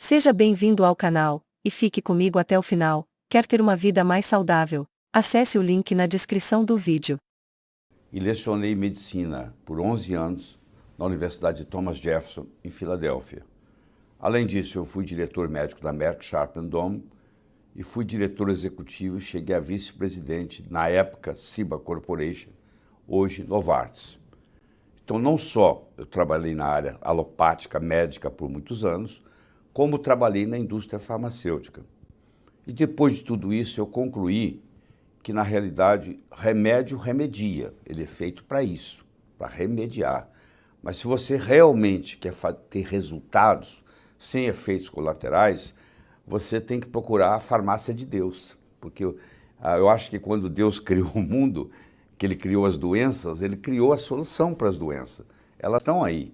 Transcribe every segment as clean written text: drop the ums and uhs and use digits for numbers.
Seja bem-vindo ao canal, e fique comigo até o final. Quer ter uma vida mais saudável? Acesse o link na descrição do vídeo. E lecionei medicina por 11 anos na Universidade de Thomas Jefferson, em Filadélfia. Além disso, eu fui diretor médico da Merck Sharp & Dohme e fui diretor executivo e cheguei a vice-presidente, na época, Ciba Corporation, hoje Novartis. Então, não só eu trabalhei na área alopática, médica por muitos anos, como trabalhei na indústria farmacêutica. E depois de tudo isso, eu concluí que, na realidade, remédio remedia. Ele é feito para isso, para remediar. Mas se você realmente quer ter resultados sem efeitos colaterais, você tem que procurar a farmácia de Deus. Porque eu acho que quando Deus criou o mundo, que ele criou as doenças, ele criou a solução para as doenças. Elas estão aí,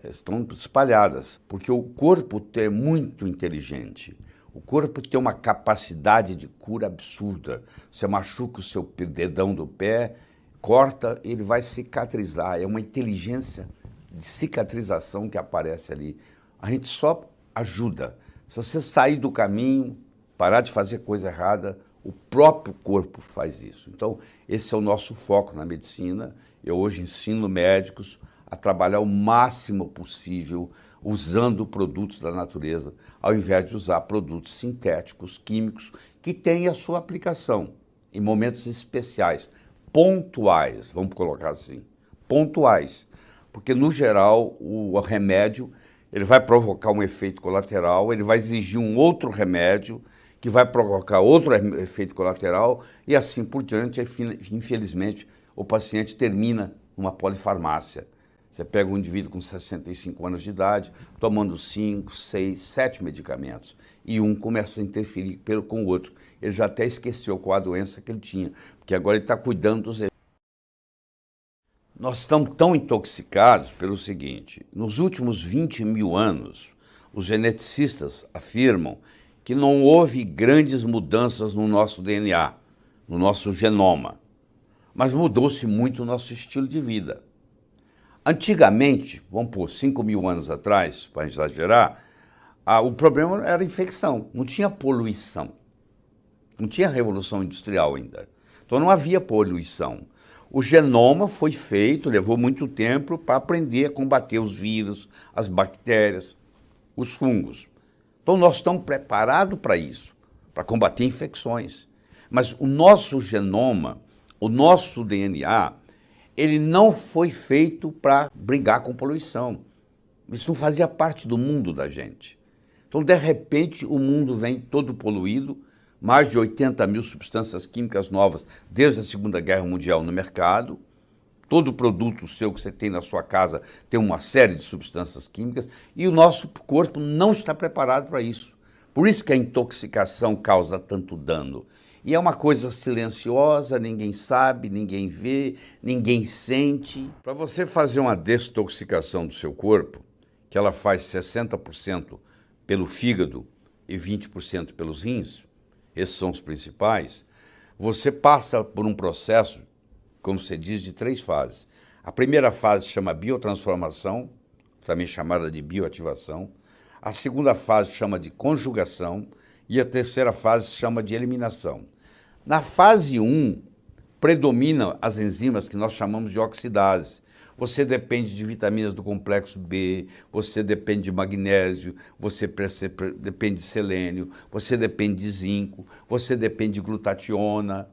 estão espalhadas, porque o corpo é muito inteligente. O corpo tem uma capacidade de cura absurda. Você machuca o seu dedão do pé, corta, ele vai cicatrizar. É uma inteligência de cicatrização que aparece ali. A gente só ajuda. Se você sair do caminho, parar de fazer coisa errada, o próprio corpo faz isso. Então, esse é o nosso foco na medicina. Eu hoje ensino médicos a trabalhar o máximo possível usando produtos da natureza, ao invés de usar produtos sintéticos, químicos, que têm a sua aplicação em momentos especiais, pontuais, vamos colocar assim, pontuais. Porque, no geral, o remédio ele vai provocar um efeito colateral, ele vai exigir um outro remédio, que vai provocar outro efeito colateral, e assim por diante. Infelizmente, o paciente termina numa polifarmácia. Você pega um indivíduo com 65 anos de idade, tomando 5, 6, 7 medicamentos, e um começa a interferir com o outro. Ele já até esqueceu qual a doença que ele tinha, porque agora ele está cuidando dos efeitos. Nós estamos tão intoxicados pelo seguinte: nos últimos 20 mil anos, os geneticistas afirmam que não houve grandes mudanças no nosso DNA, no nosso genoma, mas mudou-se muito o nosso estilo de vida. Antigamente, vamos pôr 5 mil anos atrás, para exagerar, o problema era a infecção, não tinha poluição, não tinha revolução industrial ainda, então não havia poluição. O genoma foi feito, levou muito tempo para aprender a combater os vírus, as bactérias, os fungos. Então nós estamos preparados para isso, para combater infecções. Mas o nosso genoma, o nosso DNA, ele não foi feito para brigar com poluição. Isso não fazia parte do mundo da gente. Então, de repente, o mundo vem todo poluído, mais de 80 mil substâncias químicas novas desde a Segunda Guerra Mundial no mercado. Todo produto seu que você tem na sua casa tem uma série de substâncias químicas e o nosso corpo não está preparado para isso. Por isso que a intoxicação causa tanto dano. E é uma coisa silenciosa, ninguém sabe, ninguém vê, ninguém sente. Para você fazer uma desintoxicação do seu corpo, que ela faz 60% pelo fígado e 20% pelos rins, esses são os principais, você passa por um processo, como se diz, de 3 fases. A primeira fase chama biotransformação, também chamada de bioativação. A segunda fase chama de conjugação e a terceira fase chama de eliminação. Na fase 1, predominam as enzimas que nós chamamos de oxidase. Você depende de vitaminas do complexo B, você depende de magnésio, você depende de selênio, você depende de zinco, você depende de glutationa.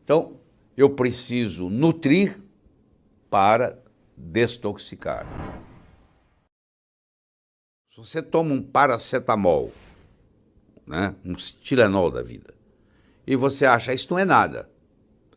Então, eu preciso nutrir para desintoxicar. Se você toma um paracetamol, né, um Tilenol da vida, e você acha, isso não é nada.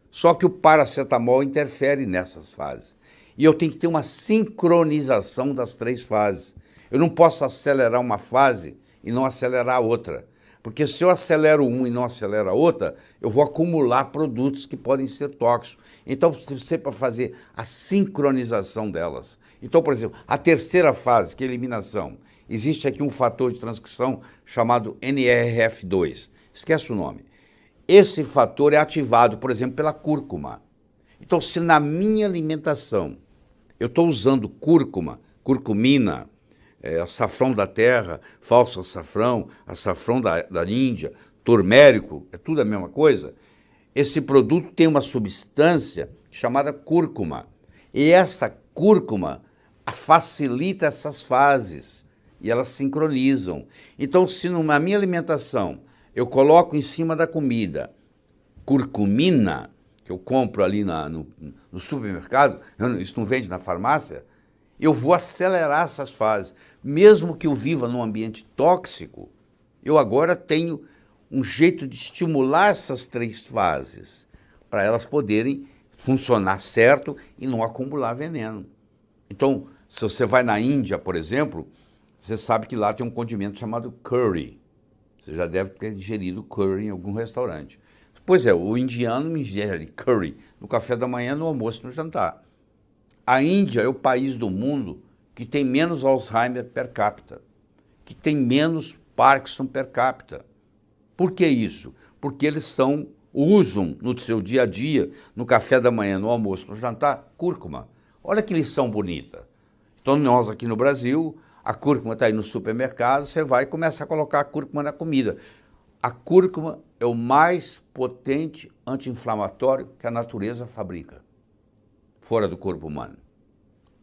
Só que o paracetamol interfere nessas fases. E eu tenho que ter uma sincronização das 3 fases. Eu não posso acelerar uma fase e não acelerar a outra. Porque se eu acelero um e não acelero a outra, eu vou acumular produtos que podem ser tóxicos. Então, você para fazer a sincronização delas. Então, por exemplo, a terceira fase, que é a eliminação, existe aqui um fator de transcrição chamado NRF2. Esquece o nome. Esse fator é ativado, por exemplo, pela cúrcuma. Então, se na minha alimentação eu estou usando cúrcuma, curcumina, açafrão da terra, falso açafrão da Índia, turmérico, é tudo a mesma coisa. Esse produto tem uma substância chamada cúrcuma. E essa cúrcuma facilita essas fases e elas sincronizam. Então, se na minha alimentação eu coloco em cima da comida curcumina, que eu compro ali no supermercado, isso não vende na farmácia, eu vou acelerar essas fases. Mesmo que eu viva num ambiente tóxico, eu agora tenho um jeito de estimular essas 3 fases, para elas poderem funcionar certo e não acumular veneno. Então, se você vai na Índia, por exemplo, você sabe que lá tem um condimento chamado curry. Você já deve ter digerido curry em algum restaurante. Pois é, o indiano ingere curry no café da manhã, no almoço e no jantar. A Índia é o país do mundo que tem menos Alzheimer per capita, que tem menos Parkinson per capita. Por que isso? Porque eles usam no seu dia a dia, no café da manhã, no almoço, no jantar, cúrcuma. Olha que lição bonita. Então nós aqui no Brasil, a cúrcuma está aí no supermercado, você vai e começa a colocar a cúrcuma na comida. A cúrcuma é o mais potente anti-inflamatório que a natureza fabrica, fora do corpo humano.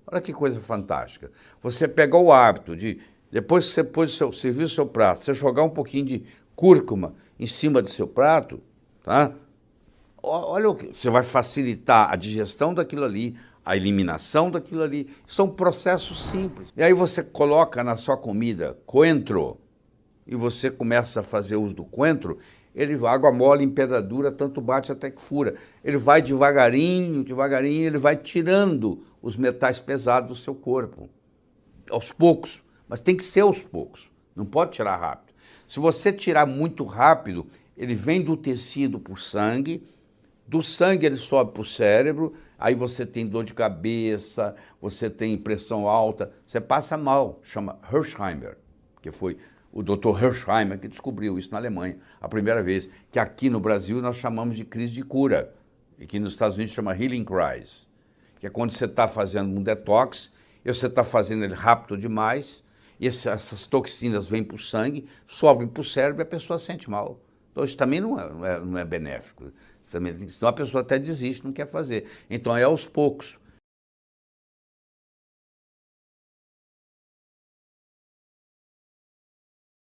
Olha que coisa fantástica. Você pegou o hábito de, depois que você serviu o seu prato, você jogar um pouquinho de cúrcuma em cima do seu prato, tá? Olha o que você vai facilitar a digestão daquilo ali, a eliminação daquilo ali. São processos simples. E aí você coloca na sua comida coentro e você começa a fazer uso do coentro, água mole, empedradura, tanto bate até que fura. Ele vai devagarinho, devagarinho, ele vai tirando os metais pesados do seu corpo. Aos poucos, mas tem que ser aos poucos, não pode tirar rápido. Se você tirar muito rápido, ele vem do tecido para o sangue, do sangue ele sobe para o cérebro, aí você tem dor de cabeça, você tem pressão alta, você passa mal, chama Hersheimer, que foi o Dr. Hersheimer que descobriu isso na Alemanha, a primeira vez, que aqui no Brasil nós chamamos de crise de cura, e que nos Estados Unidos chama healing crisis, que é quando você está fazendo um detox, e você está fazendo ele rápido demais, e essas toxinas vêm para o sangue, sobem para o cérebro e a pessoa sente mal. Então isso também não é benéfico. Senão a pessoa até desiste, não quer fazer. Então é aos poucos.